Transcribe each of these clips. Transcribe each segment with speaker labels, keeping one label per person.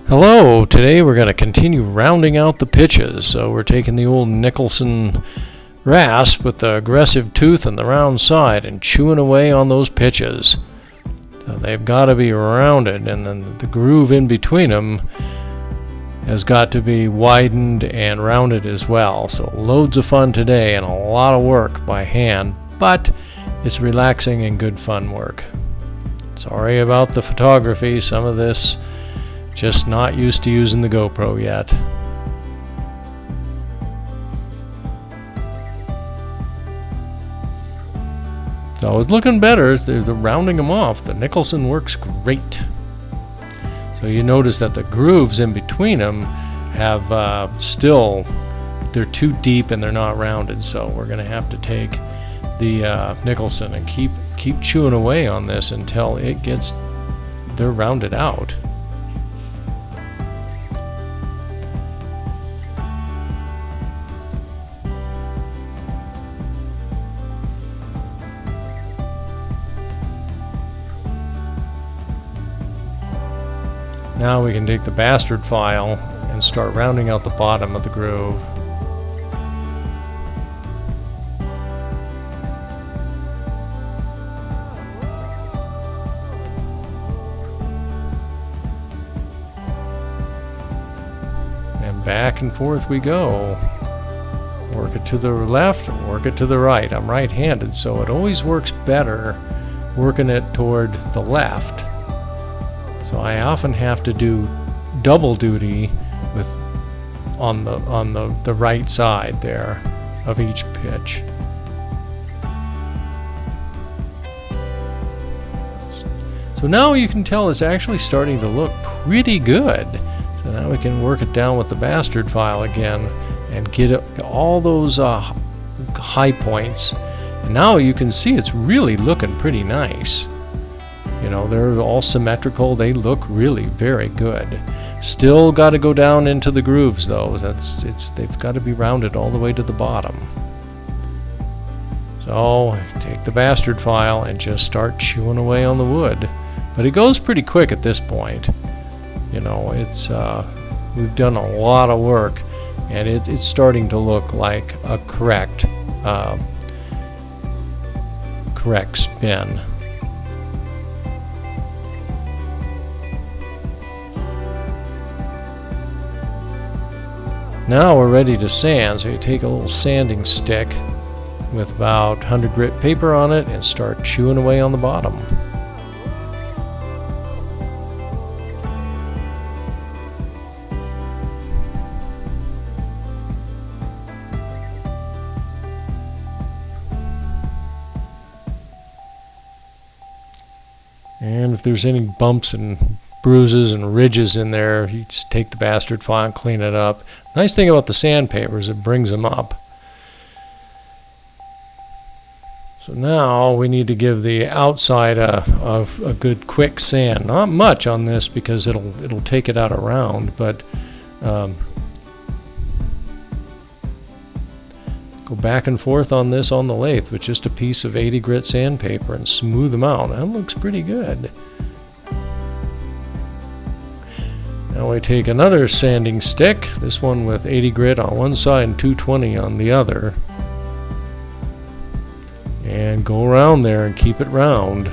Speaker 1: Hello, today we're going to continue rounding out the pitches. So we're taking the old Nicholson rasp with the aggressive tooth and the round side and chewing away on those pitches. So they've got to be rounded, and then the groove in between them has got to be widened and rounded as well. So loads of fun today and a lot of work by hand, but it's relaxing and good fun work. Sorry about the photography, some of this just not used to using the GoPro yet. So it's looking better. They're rounding them off. The Nicholson works great. So you notice that the grooves in between them have they're too deep and they're not rounded. So we're going to have to take the Nicholson and keep chewing away on this until they're rounded out. Now we can take the bastard file and start rounding out the bottom of the groove. And back and forth we go. Work it to the left, work it to the right. I'm right-handed, so it always works better working it toward the left. So I often have to do double duty on the right side there of each pitch. So now you can tell it's actually starting to look pretty good. So now we can work it down with the bastard file again and get all those high points. And now you can see it's really looking pretty nice. You know, they're all symmetrical. They look really very good. Still got to go down into the grooves though. They've got to be rounded all the way to the bottom. So take the bastard file and just start chewing away on the wood. But it goes pretty quick at this point. You know, we've done a lot of work, and it's starting to look like a correct spin. Now we're ready to sand, so you take a little sanding stick with about 100 grit paper on it and start chewing away on the bottom. And if there's any bumps and bruises and ridges in there, you just take the bastard file and clean it up. Nice thing about the sandpaper is it brings them up. So now we need to give the outside a good quick sand. Not much on this because it'll take it out around, but go back and forth on this on the lathe with just a piece of 80 grit sandpaper and smooth them out. That looks pretty good. Now we take another sanding stick, this one with 80 grit on one side and 220 on the other, and go around there and keep it round.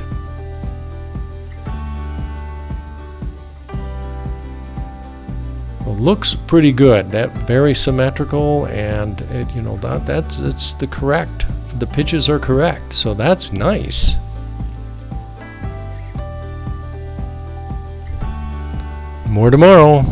Speaker 1: Well, looks pretty good. That very symmetrical, and it's the correct. The pitches are correct, so that's nice. More tomorrow.